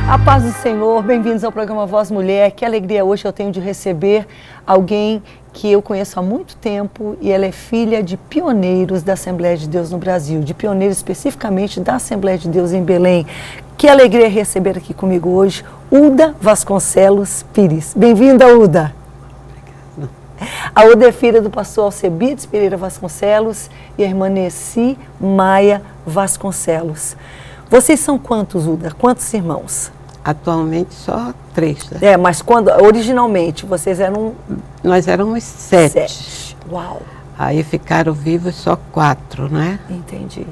A paz do Senhor, bem-vindos ao programa Voz Mulher. Que alegria hoje eu tenho de receber alguém que eu conheço há muito tempo e ela é filha de pioneiros da Assembleia de Deus no Brasil, de pioneiros especificamente da Assembleia de Deus em Belém. Que alegria receber aqui comigo hoje Uda Vasconcelos Pires. Bem-vinda, Uda. Obrigada. A Uda é filha do pastor Alcebiades Pereira Vasconcelos e a irmã Nessi Maia Vasconcelos. Vocês são quantos, Uda? Quantos irmãos? Atualmente só 3. Né? Mas quando, originalmente, vocês eram... Nós éramos 7. Uau! Aí ficaram vivos só 4, né? Entendi.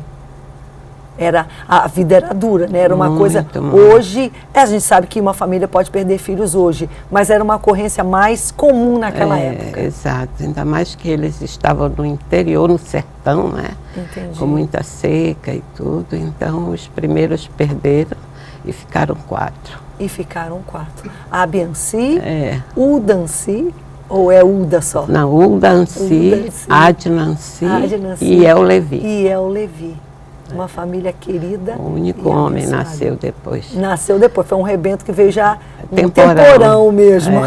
A vida era dura, né? Era uma muito, coisa... Muito. Hoje, a gente sabe que uma família pode perder filhos hoje, mas era uma ocorrência mais comum naquela época. Exato. Ainda mais que eles estavam no interior, no sertão, né? Entendi. Com muita seca e tudo. Então, os primeiros perderam. E ficaram 4. E ficaram 4. A Bianci, Udanci, ou é Uda só? Não, Udanci, Adnanci e El Levi. E El Levi. Uma família querida. O único homem nasceu depois. Nasceu depois, foi um rebento que veio já temporão mesmo.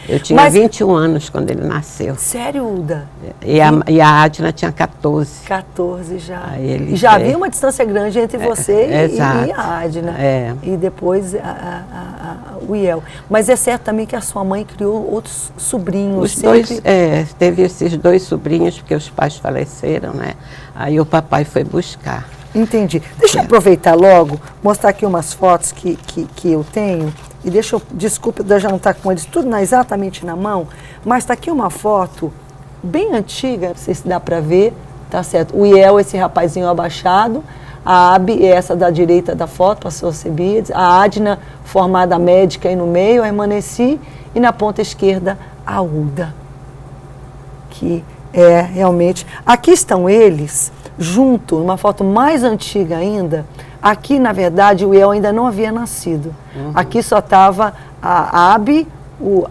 Eu tinha 21 anos quando ele nasceu. Sério, Uda? E a Adna tinha 14. 14 já. E já havia uma distância grande entre você e a Adna. E depois o Iel. Mas é certo também que a sua mãe criou outros sobrinhos. Os dois, teve esses 2 sobrinhos, porque os pais faleceram, né? Aí o papai foi buscar. Entendi. Deixa eu aproveitar logo, mostrar aqui umas fotos que eu tenho. E desculpa, eu já não estar com eles tudo exatamente na mão, mas está aqui uma foto bem antiga, não sei se dá para ver, tá certo? O Iel, esse rapazinho abaixado, a Abi, essa da direita da foto, pastor Alcebiades, a Adna, formada médica aí no meio, a irmã Nessi, e na ponta esquerda, a Uda, que é realmente... Aqui estão eles, junto, numa foto mais antiga ainda. Aqui, na verdade, o Iel ainda não havia nascido. Aqui só estava a Abi,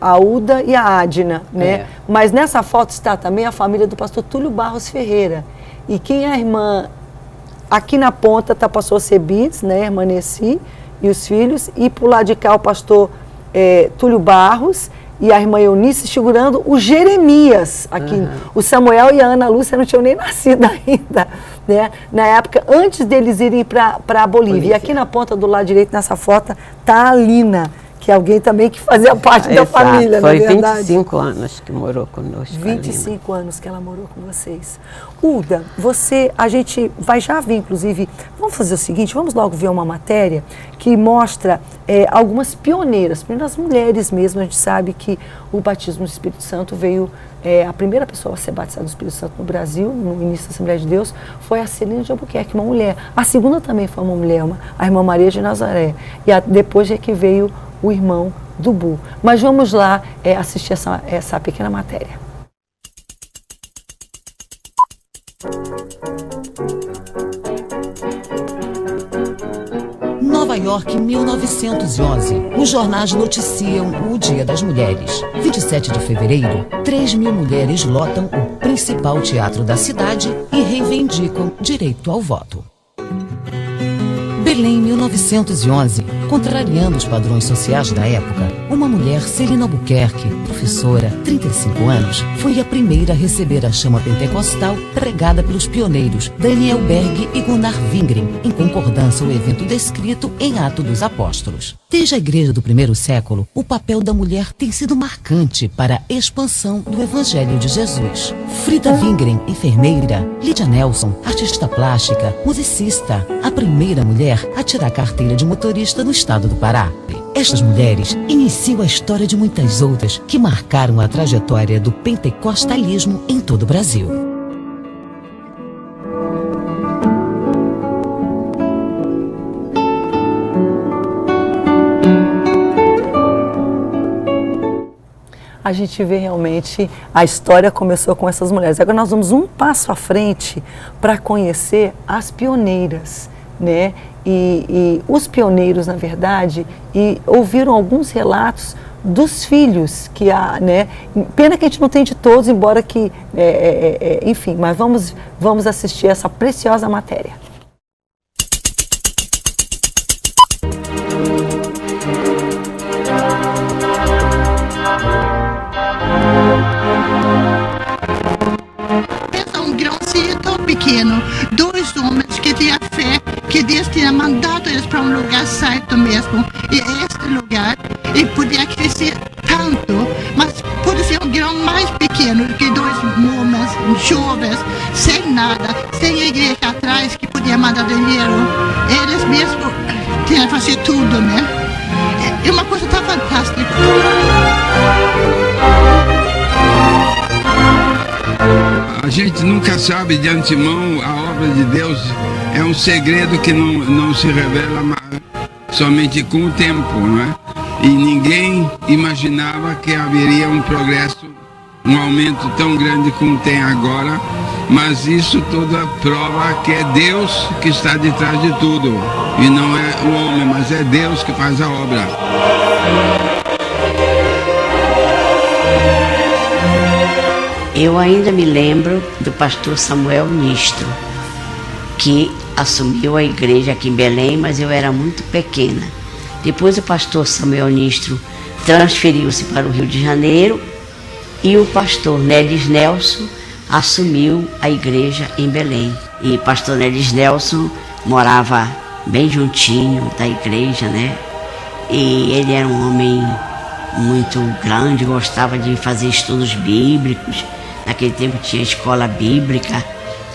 a Uda e a Adna, né? Mas nessa foto está também a família do pastor Túlio Barros Ferreira. E quem é a irmã... Aqui na ponta está o pastor Alcebiades, né? A irmã Nessi e os filhos. E por lado de cá o pastor Túlio Barros e a irmã Eunice segurando o Jeremias aqui. O Samuel e a Ana Lúcia não tinham nem nascido ainda, né? Na época, antes deles irem para a Bolívia. E aqui na ponta do lado direito, nessa foto, está a Lina, que é alguém também que fazia parte da família, na verdade. Foi 25 anos que morou conosco. 25 anos que ela morou com vocês. Uda, a gente vai já ver, inclusive, vamos fazer o seguinte, vamos logo ver uma matéria que mostra algumas pioneiras mulheres mesmo. A gente sabe que o batismo do Espírito Santo veio, a primeira pessoa a ser batizada do Espírito Santo no Brasil, no início da Assembleia de Deus, foi a Celina de Albuquerque, uma mulher. A segunda também foi uma mulher, a irmã Maria de Nazaré. E depois é que veio o irmão do Bu. Mas vamos lá assistir essa pequena matéria. Nova York, 1911. Os jornais noticiam o Dia das Mulheres. 27 de fevereiro, 3.000 mulheres lotam o principal teatro da cidade e reivindicam direito ao voto. Belém, 1911. Contrariando os padrões sociais da época, uma mulher, Celina Albuquerque, professora, 35 anos, foi a primeira a receber a chama pentecostal pregada pelos pioneiros Daniel Berg e Gunnar Wingren, em concordância ao evento descrito em Atos dos Apóstolos. Desde a igreja do primeiro século, o papel da mulher tem sido marcante para a expansão do Evangelho de Jesus. Frida Wingren, enfermeira, Lídia Nelson, artista plástica, musicista, a primeira mulher a tirar a carteira de motorista no estado do Pará. Estas mulheres iniciam a história de muitas outras que marcaram a trajetória do pentecostalismo em todo o Brasil. A gente vê realmente, a história começou com essas mulheres. Agora nós vamos um passo à frente para conhecer as pioneiras, né? E os pioneiros, na verdade, ouviram alguns relatos dos filhos, que né? Pena que a gente não tem de todos, embora que, enfim, mas vamos assistir essa preciosa matéria. eles para um lugar certo mesmo. E este lugar, ele podia crescer tanto, mas pode ser um grão mais pequeno do que 2 homens jovens, sem nada, sem igreja atrás que podia mandar dinheiro. Eles mesmos tinham que fazer tudo, né? É uma coisa tão fantástica. A gente nunca sabe de antemão a obra de Deus. É um segredo que não se revela somente com o tempo, não é? E ninguém imaginava que haveria um progresso, um aumento tão grande como tem agora, mas isso tudo prova que é Deus que está de trás de tudo, e não é o homem, mas é Deus que faz a obra. Eu ainda me lembro do pastor Samuel Nistro, que assumiu a igreja aqui em Belém, mas eu era muito pequena. Depois o pastor Samuel Nistro transferiu-se para o Rio de Janeiro e o pastor Nélis Nelson assumiu a igreja em Belém. E o pastor Nélis Nelson morava bem juntinho da igreja, né? E ele era um homem muito grande, gostava de fazer estudos bíblicos. Naquele tempo tinha escola bíblica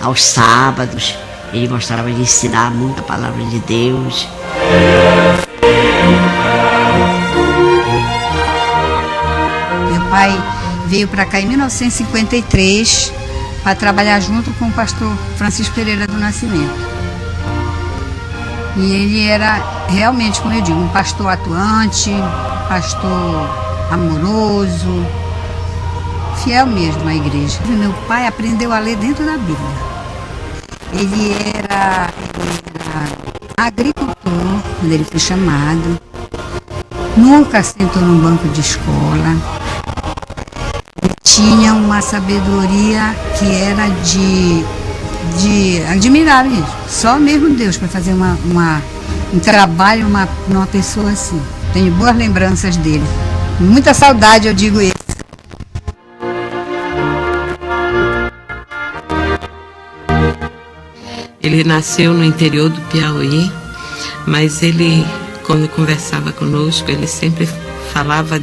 aos sábados. Ele gostava de ensinar muito a palavra de Deus. Meu pai veio para cá em 1953 para trabalhar junto com o pastor Francisco Pereira do Nascimento. E ele era realmente, como eu digo, um pastor atuante, pastor amoroso, fiel mesmo à igreja. Meu pai aprendeu a ler dentro da Bíblia. Ele era agricultor quando ele foi chamado. Nunca sentou num banco de escola. Ele tinha uma sabedoria que era de admirar mesmo. Só mesmo Deus para fazer um trabalho numa pessoa assim. Tenho boas lembranças dele. Muita saudade, eu digo isso. Ele nasceu no interior do Piauí, mas ele, quando conversava conosco, ele sempre falava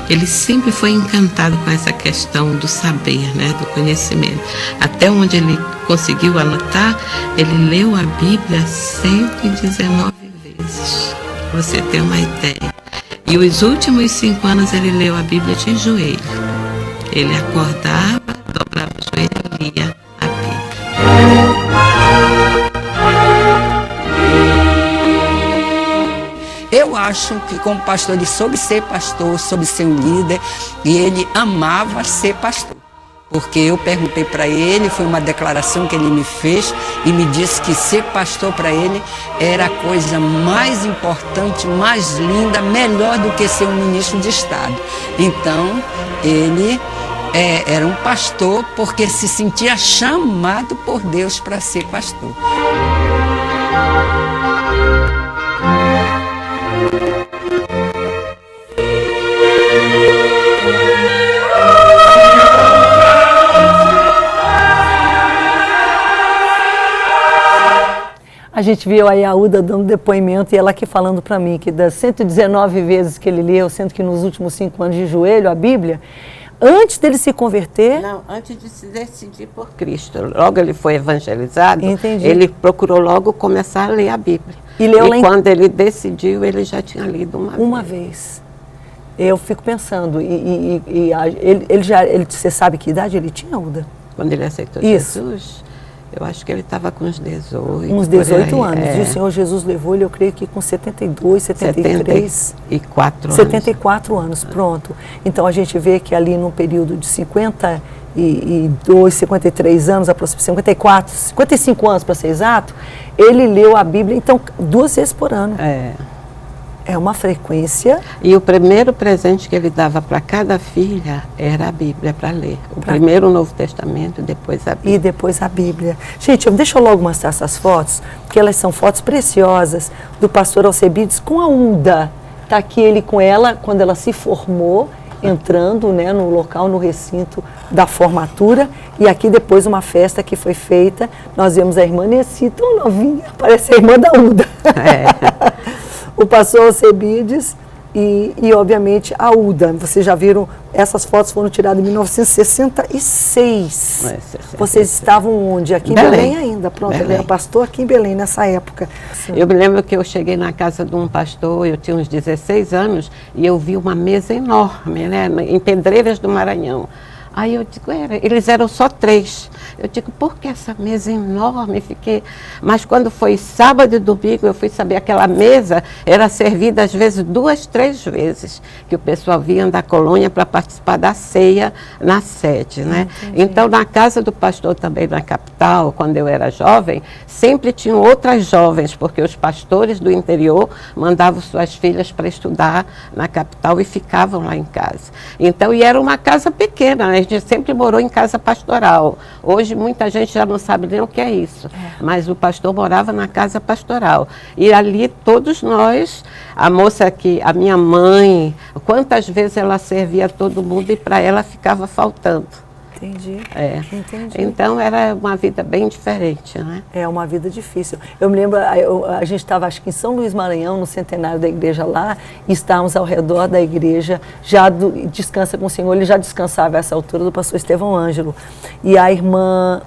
ele sempre foi encantado com essa questão do saber, né, do conhecimento. Até onde ele conseguiu anotar, ele leu a Bíblia 119 vezes, pra você ter uma ideia. E os últimos 5 anos ele leu a Bíblia de joelho. Ele acordava, dobrava o joelho e lia a Bíblia. Eu acho que como pastor ele soube ser pastor, soube ser um líder, e ele amava ser pastor. Porque eu perguntei para ele, foi uma declaração que ele me fez e me disse que ser pastor para ele era a coisa mais importante, mais linda, melhor do que ser um ministro de Estado. Então, ele era um pastor porque se sentia chamado por Deus para ser pastor. A gente viu aí a Uda dando depoimento e ela aqui falando para mim que das 119 vezes que ele leu, sendo que nos últimos 5 anos de joelho, a Bíblia, antes dele se converter... Não, antes de se decidir por Cristo. Logo ele foi evangelizado, Entendi. Ele procurou logo começar a ler a Bíblia. E leu lá quando ele decidiu, ele já tinha lido uma vez. Eu fico pensando, você sabe que idade ele tinha, Uda? Quando ele aceitou Jesus... Eu acho que ele estava com uns 18. Uns 18 anos. E o Senhor Jesus levou ele, eu creio que com 72, 73. 74 anos, pronto. Então a gente vê que ali num período de 52, 53 anos, aproximadamente 55 anos para ser exato, ele leu a Bíblia, então, 2 vezes por ano. É uma frequência. E o primeiro presente que ele dava para cada filha era a Bíblia para ler. Primeiro o Novo Testamento, depois a Bíblia. E depois a Bíblia. Gente, deixa eu logo mostrar essas fotos, porque elas são fotos preciosas do pastor Alcebiades com a Uda. Está aqui ele com ela quando ela se formou entrando, né, no local, no recinto da formatura, e aqui depois uma festa que foi feita, nós vemos a irmã Nessi, tão novinha, parece a irmã da Uda. O pastor Alcebiades e obviamente, a Uda. Vocês já viram, essas fotos foram tiradas em 1966. Vocês estavam onde? Aqui em Belém ainda. Pronto, ele era pastor aqui em Belém nessa época. Eu me lembro que eu cheguei na casa de um pastor, eu tinha uns 16 anos, e eu vi uma mesa enorme, né, em Pedreiras do Maranhão. Aí eu digo, eles eram só 3. Eu digo, por que essa mesa enorme? Mas quando foi sábado e domingo, eu fui saber, aquela mesa era servida às vezes 2, 3 vezes, que o pessoal vinha da colônia para participar da ceia na sede, né? Então, na casa do pastor também na capital, quando eu era jovem, sempre tinham outras jovens, porque os pastores do interior mandavam suas filhas para estudar na capital e ficavam lá em casa. Então, e era uma casa pequena, né? A gente sempre morou em casa pastoral. Hoje muita gente já não sabe nem o que é isso, mas o pastor morava na casa pastoral. E ali todos nós, a moça que, a minha mãe, quantas vezes ela servia a todo mundo e para ela ficava faltando. Entendi. Entendi. Então era uma vida bem diferente, né? É uma vida difícil. Eu me lembro, a gente estava acho que em São Luís Maranhão, no centenário da igreja lá, e estávamos ao redor da igreja, já Descansa com o Senhor, ele já descansava a essa altura, do pastor Estevão Ângelo. E a irmã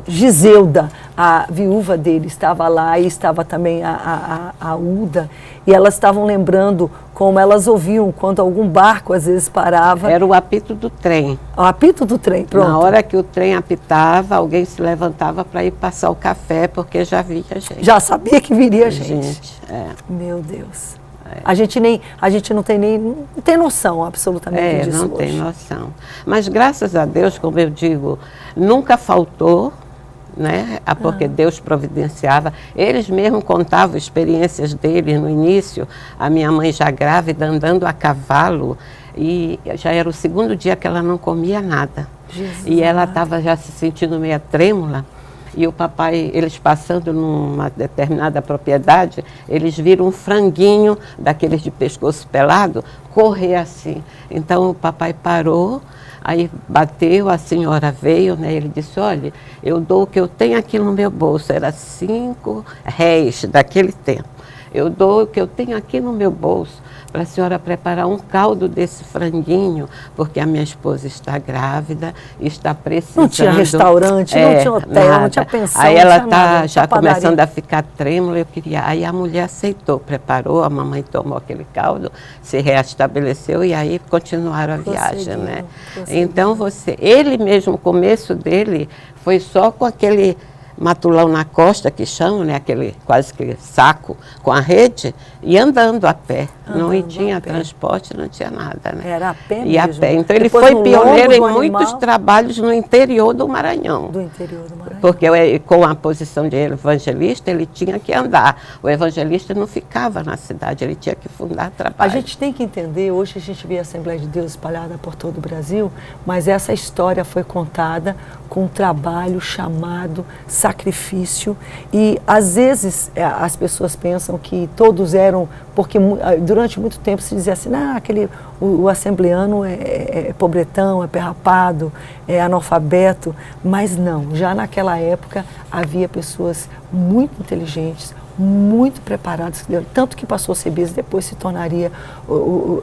Giselda, a viúva dele, estava lá, e estava também a Uda, e elas estavam lembrando como elas ouviam quando algum barco às vezes parava. Era o apito do trem. O apito do trem, pronto. Na hora que o trem apitava, alguém se levantava para ir passar o café, porque já via gente. Já sabia que viria gente. Meu Deus. A gente não tem noção absolutamente disso não tem noção. Mas graças a Deus, como eu digo, nunca faltou, né? Porque Deus providenciava. Eles mesmos contavam experiências deles no início, a minha mãe já grávida, andando a cavalo, e já era o 2º dia que ela não comia nada. E ela estava já se sentindo meio trêmula, e o papai, eles passando numa determinada propriedade, eles viram um franguinho, daqueles de pescoço pelado, correr assim. Então o papai parou, aí bateu, a senhora veio, né? Ele disse, olha, eu dou o que eu tenho aqui no meu bolso, era 5 réis daquele tempo. Eu dou o que eu tenho aqui no meu bolso para a senhora preparar um caldo desse franguinho, porque a minha esposa está grávida e está precisando. Não tinha restaurante, não tinha hotel, nada. Não tinha pensão. Aí ela está já começando a ficar trêmula, eu queria. Aí a mulher aceitou, preparou, a mamãe tomou aquele caldo, se reestabeleceu e aí continuaram a viagem, né? Então ele mesmo, o começo dele foi só com aquele matulão na costa, que chamam, né? Aquele quase que saco com a rede, e andando a pé. Não tinha transporte, não tinha nada, né? Era a pé mesmo. E a pé. Então ele Depois, foi pioneiro em muitos animal, trabalhos no interior do Maranhão. Do interior do Maranhão. Porque com a posição de evangelista, ele tinha que andar. O evangelista não ficava na cidade, ele tinha que fundar trabalho. A gente tem que entender, hoje a gente vê a Assembleia de Deus espalhada por todo o Brasil, mas essa história foi contada com trabalho, chamado, sacrifício, e às vezes as pessoas pensam que todos eram, porque durante muito tempo se dizia assim, o assembleano é pobretão, é perrapado, é analfabeto, mas não, já naquela época havia pessoas muito inteligentes, muito preparadas, tanto que pastor Alcebiades depois se tornaria o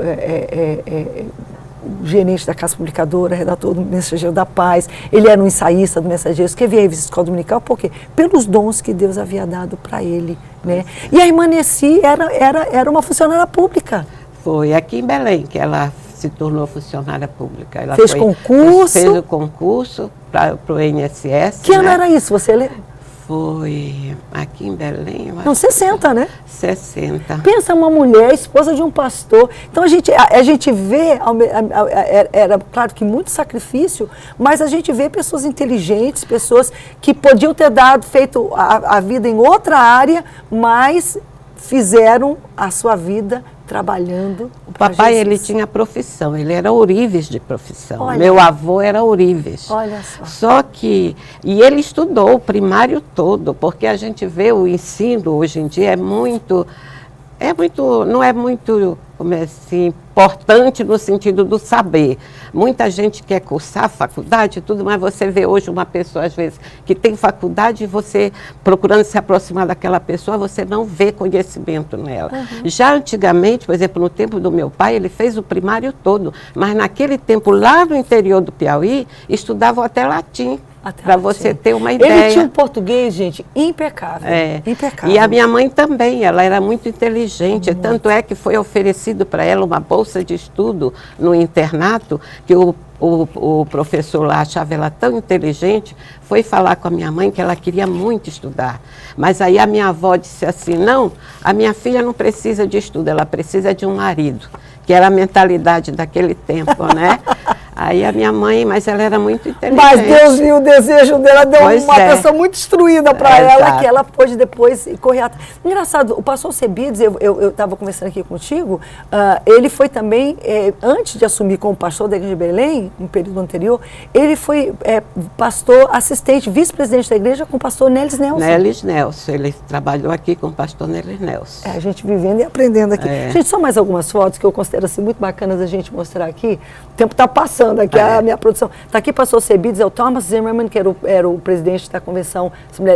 gerente da Casa Publicadora, redator do Mensageiro da Paz, ele era um ensaísta do Mensageiro, escrevia a revista Escola Dominical, por quê? Pelos dons que Deus havia dado para ele, né? E a irmã Nessi era uma funcionária pública. Foi aqui em Belém que ela se tornou funcionária pública. Ela fez concurso? Fez o concurso para o INSS. Que ano era isso? Você lembra? Foi aqui em Belém. Não, 60, né? 60. Pensa uma mulher, esposa de um pastor. Então a gente vê, era claro que muito sacrifício, mas a gente vê pessoas inteligentes, pessoas que podiam ter feito a vida em outra área, mas fizeram a sua vida trabalhando. O papai, ele tinha profissão, ele era ourives de profissão. Olha. Meu avô era ourives. Olha só. Só que, e ele estudou o primário todo, porque a gente vê o ensino hoje em dia não é muito como é assim, importante no sentido do saber. Muita gente quer cursar faculdade e tudo, mas você vê hoje uma pessoa, às vezes, que tem faculdade e você, procurando se aproximar daquela pessoa, você não vê conhecimento nela. Já antigamente, por exemplo, no tempo do meu pai, ele fez o primário todo, mas naquele tempo, lá no interior do Piauí, estudavam até latim. Para você ter uma ideia. Ele tinha um português, gente, impecável. Impecável. E a minha mãe também, ela era muito inteligente. Tanto é que foi oferecido para ela uma bolsa de estudo no internato, que o professor lá achava ela tão inteligente, foi falar com a minha mãe que ela queria muito estudar. Mas aí a minha avó disse assim, não, a minha filha não precisa de estudo, ela precisa de um marido, que era a mentalidade daquele tempo, né? Aí a minha mãe, mas ela era muito inteligente. Mas Deus viu o desejo dela, deu uma pessoa muito instruída para ela, exato. que ela pôde depois correr atrás. Engraçado, o pastor Cebides, eu estava conversando aqui contigo, ele foi também, antes de assumir como pastor da Igreja de Belém, no período anterior, ele foi pastor assistente, vice-presidente da igreja com o pastor Nélis Nelson. Nélis Nelson, ele trabalhou aqui com o pastor Nélis Nelson. A gente vivendo e aprendendo aqui. Gente, só mais algumas fotos que eu considero assim, muito bacanas a gente mostrar aqui. O tempo está passando aqui, a minha produção. Está aqui pastor Cebides, é o Thomas Zimmerman, que era o presidente da Convenção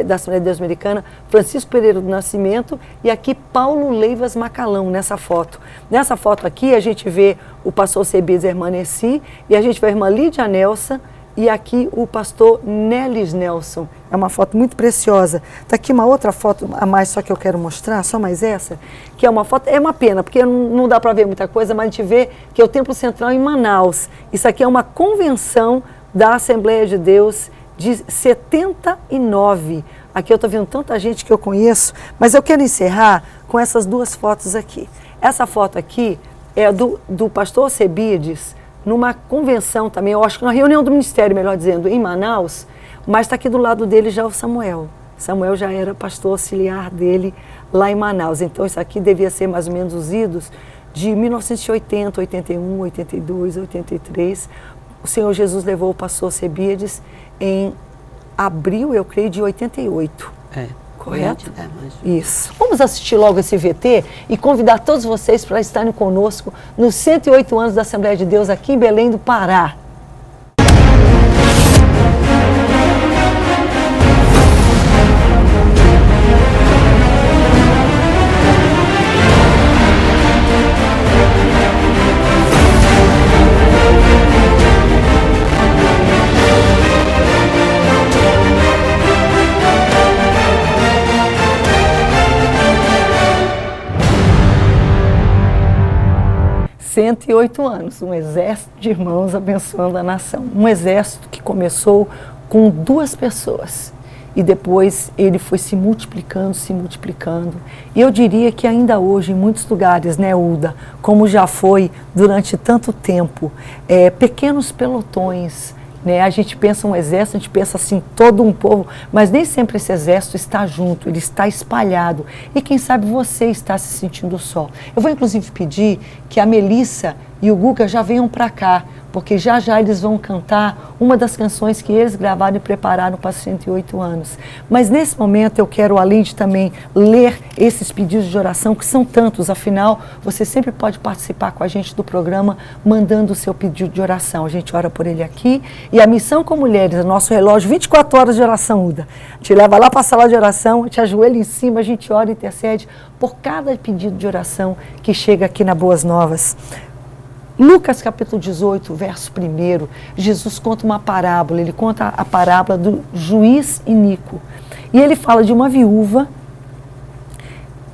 da Assembleia de Deus Americana, Francisco Pereira do Nascimento, e aqui Paulo Leivas Macalão, nessa foto. Nessa foto aqui, a gente vê o pastor Cebides e a irmã Nessi, e a gente vê a irmã Lídia Nelson, e aqui o pastor Nélis Nelson. É uma foto muito preciosa. Está aqui uma outra foto a mais, só que eu quero mostrar, só mais essa, que é uma foto, é uma pena, porque não dá para ver muita coisa, mas a gente vê que é o Templo Central em Manaus. Isso aqui é uma convenção da Assembleia de Deus de 79. Aqui eu estou vendo tanta gente que eu conheço, mas eu quero encerrar com essas duas fotos aqui. Essa foto aqui é do pastor Cebides, numa convenção também, eu acho que na reunião do ministério, melhor dizendo, em Manaus, mas está aqui do lado dele já o Samuel. Samuel já era pastor auxiliar dele lá em Manaus. Então isso aqui devia ser mais ou menos os idos de 1980, 81, 82, 83. O Senhor Jesus levou o pastor Cebides em abril, eu creio, de 88. Correto? Isso. Vamos assistir logo esse VT e convidar todos vocês para estarem conosco nos 108 anos da Assembleia de Deus aqui em Belém do Pará. ...108 anos, um exército de irmãos abençoando a nação. Um exército que começou com 2 pessoas e depois ele foi se multiplicando. E eu diria que ainda hoje, em muitos lugares, né, Uda, como já foi durante tanto tempo, pequenos pelotões, né? A gente pensa um exército, a gente pensa assim, todo um povo, mas nem sempre esse exército está junto, ele está espalhado. E quem sabe você está se sentindo só. Eu vou inclusive pedir que a Melissa e o Guga já venham para cá, porque já já eles vão cantar uma das canções que eles gravaram e prepararam para 108 anos. Mas nesse momento eu quero, além de também ler esses pedidos de oração, que são tantos, afinal, você sempre pode participar com a gente do programa, mandando o seu pedido de oração. A gente ora por ele aqui. E a Missão com Mulheres, o nosso relógio, 24 horas de oração, Uda. Te leva lá para a sala de oração, te ajoelha em cima, a gente ora e intercede por cada pedido de oração que chega aqui na Boas Novas. Lucas capítulo 18, verso 1, Jesus conta uma parábola, ele conta a parábola do juiz iníquo. E ele fala de uma viúva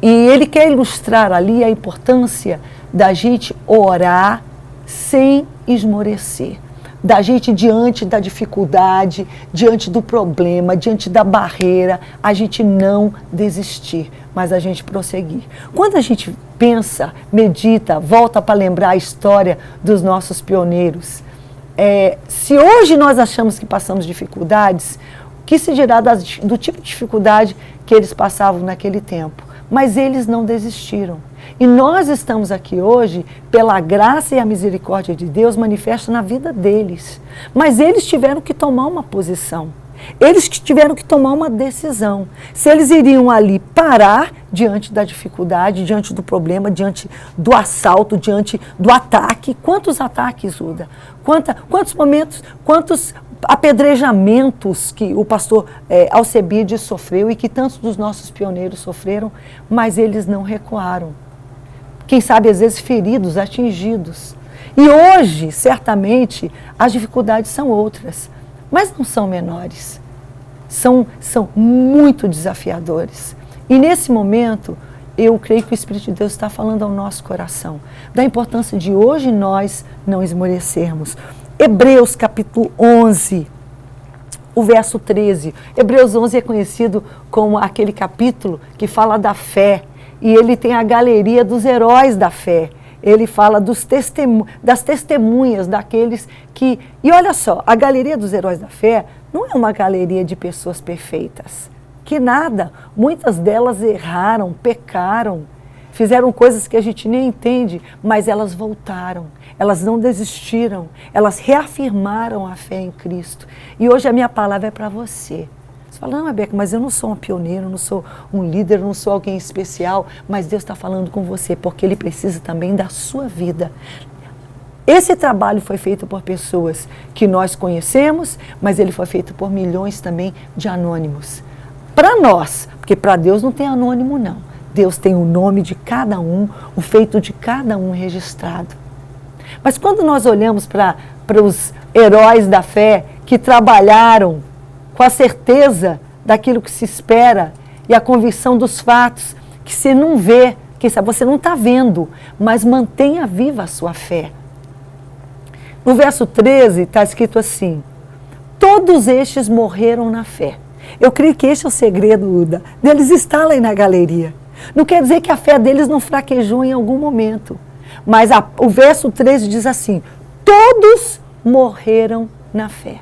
e ele quer ilustrar ali a importância da gente orar sem esmorecer. Da gente diante da dificuldade, diante do problema, diante da barreira, a gente não desistir, mas a gente prosseguir. Quando a gente pensa, medita, volta para lembrar a história dos nossos pioneiros, se hoje nós achamos que passamos dificuldades, o que se dirá do tipo de dificuldade que eles passavam naquele tempo? Mas eles não desistiram. E nós estamos aqui hoje pela graça e a misericórdia de Deus manifesta na vida deles. Mas eles tiveram que tomar uma posição. Eles tiveram que tomar uma decisão. Se eles iriam ali parar diante da dificuldade, diante do problema, diante do assalto, diante do ataque. Quantos ataques, Uda? Quantos momentos, quantos apedrejamentos que o pastor Alcebiades sofreu e que tantos dos nossos pioneiros sofreram, mas eles não recuaram. Quem sabe, às vezes, feridos, atingidos. E hoje, certamente, as dificuldades são outras, mas não são menores. São muito desafiadores. E nesse momento, eu creio que o Espírito de Deus está falando ao nosso coração, da importância de hoje nós não esmorecermos. Hebreus capítulo 11, o verso 13. Hebreus 11 é conhecido como aquele capítulo que fala da fé, e ele tem a galeria dos heróis da fé. Ele fala das testemunhas daqueles que... E olha só, a galeria dos heróis da fé não é uma galeria de pessoas perfeitas. Que nada, muitas delas erraram, pecaram, fizeram coisas que a gente nem entende, mas elas voltaram, elas não desistiram, elas reafirmaram a fé em Cristo. E hoje a minha palavra é para você. Você fala, não, Rebeca, mas eu não sou um pioneiro, não sou um líder, não sou alguém especial, mas Deus está falando com você, porque Ele precisa também da sua vida. Esse trabalho foi feito por pessoas que nós conhecemos, mas ele foi feito por milhões também de anônimos. Para nós, porque para Deus não tem anônimo não. Deus tem o nome de cada um, o feito de cada um registrado. Mas quando nós olhamos para os heróis da fé que trabalharam com a certeza daquilo que se espera e a convicção dos fatos, que você não vê, quem sabe você não está vendo, mas mantenha viva a sua fé. No verso 13 está escrito assim, todos estes morreram na fé. Eu creio que este é o segredo, Uda, deles está lá na galeria. Não quer dizer que a fé deles não fraquejou em algum momento. Mas o verso 13 diz assim, todos morreram na fé.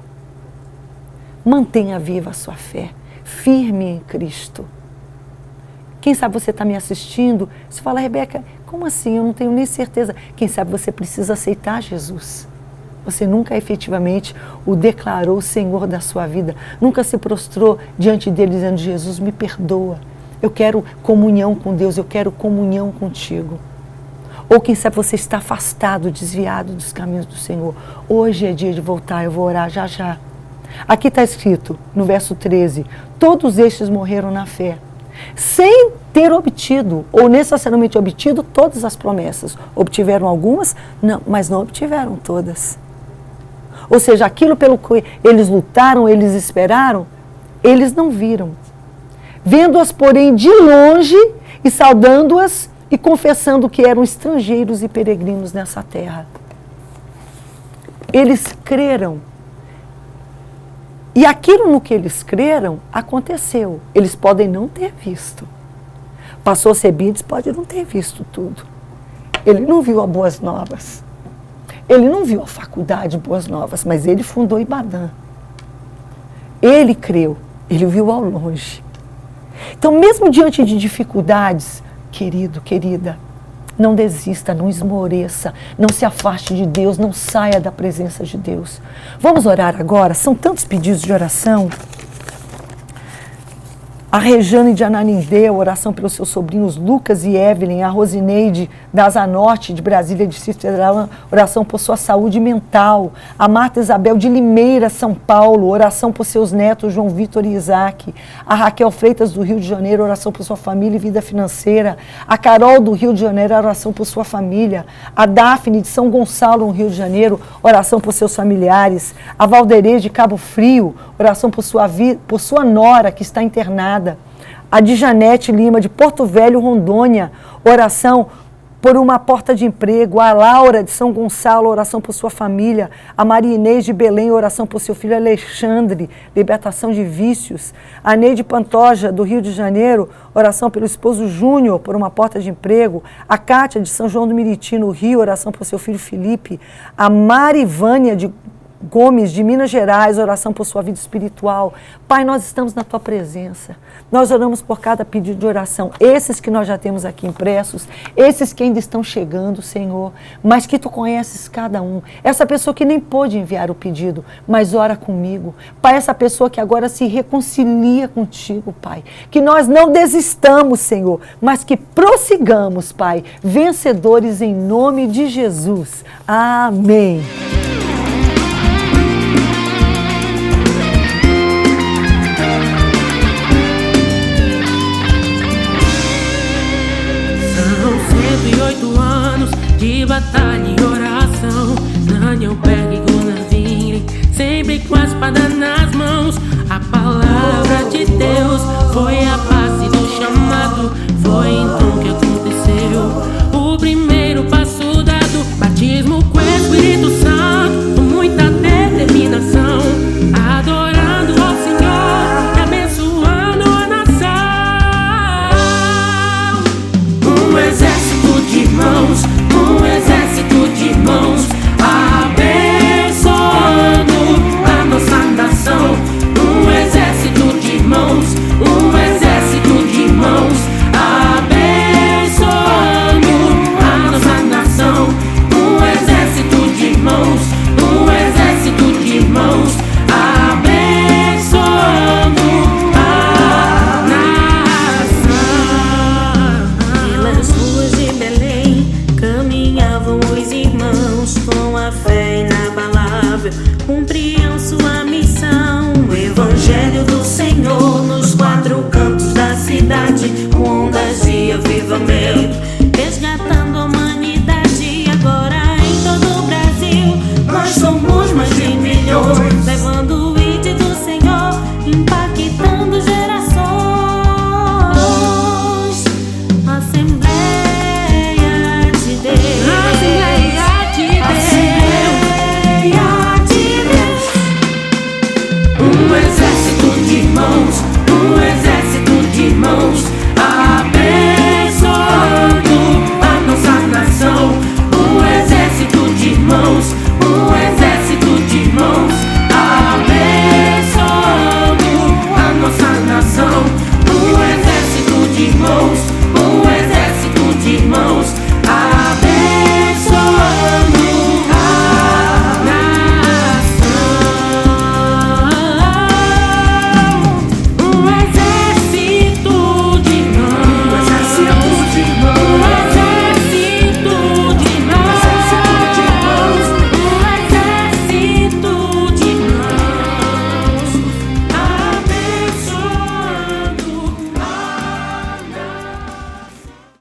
Mantenha viva a sua fé, firme em Cristo. Quem sabe você está me assistindo, você fala, Rebeca, como assim? Eu não tenho nem certeza. Quem sabe você precisa aceitar Jesus. Você nunca efetivamente o declarou Senhor da sua vida. Nunca se prostrou diante dele dizendo, Jesus, me perdoa. Eu quero comunhão com Deus, eu quero comunhão contigo. Ou quem sabe você está afastado, desviado dos caminhos do Senhor. Hoje é dia de voltar, eu vou orar já já. Aqui está escrito, no verso 13, todos estes morreram na fé, sem ter obtido, ou necessariamente obtido, todas as promessas. Obtiveram algumas, não, mas não obtiveram todas. Ou seja, aquilo pelo que eles lutaram, eles esperaram, eles não viram. Vendo-as, porém, de longe e saudando-as e confessando que eram estrangeiros e peregrinos nessa terra. Eles creram. E aquilo no que eles creram aconteceu. Eles podem não ter visto. Pastor Alcebiades pode não ter visto tudo. Ele não viu a Boas Novas. Ele não viu a faculdade Boas Novas, mas ele fundou Ibadã. Ele creu, ele viu ao longe. Então, mesmo diante de dificuldades, querido, querida, não desista, não esmoreça, não se afaste de Deus, não saia da presença de Deus. Vamos orar agora? São tantos pedidos de oração. A Rejane de Ananindê, oração pelos seus sobrinhos Lucas e Evelyn, a Rosineide da Asa Norte de Brasília, Distrito Federal, oração por sua saúde mental. A Marta Isabel de Limeira, São Paulo, oração por seus netos João Vitor e Isaac. A Raquel Freitas do Rio de Janeiro, oração por sua família e vida financeira. A Carol do Rio de Janeiro, oração por sua família. A Daphne de São Gonçalo, no Rio de Janeiro, oração por seus familiares. A Valderê de Cabo Frio, oração por sua nora que está internada. A Djanete Lima, de Porto Velho, Rondônia, oração por uma porta de emprego. A Laura, de São Gonçalo, oração por sua família. A Maria Inês, de Belém, oração por seu filho Alexandre, libertação de vícios. A Neide Pantoja, do Rio de Janeiro, oração pelo esposo Júnior, por uma porta de emprego. A Cátia, de São João do Meriti, no Rio, oração por seu filho Felipe. A Marivânia, de Gomes, de Minas Gerais, oração por sua vida espiritual. Pai, nós estamos na tua presença. Nós oramos por cada pedido de oração, esses que nós já temos aqui impressos, esses que ainda estão chegando, Senhor, mas que tu conheces cada um. Essa pessoa que nem pôde enviar o pedido, mas ora comigo. Pai, essa pessoa que agora se reconcilia contigo, Pai. Que nós não desistamos, Senhor, mas que prossigamos, Pai, vencedores em nome de Jesus. Amém. De batalha e oração, Daniel Berg e Gunnar sempre com a espada nas mãos. A palavra de Deus foi a base do chamado, foi então que aconteceu o primeiro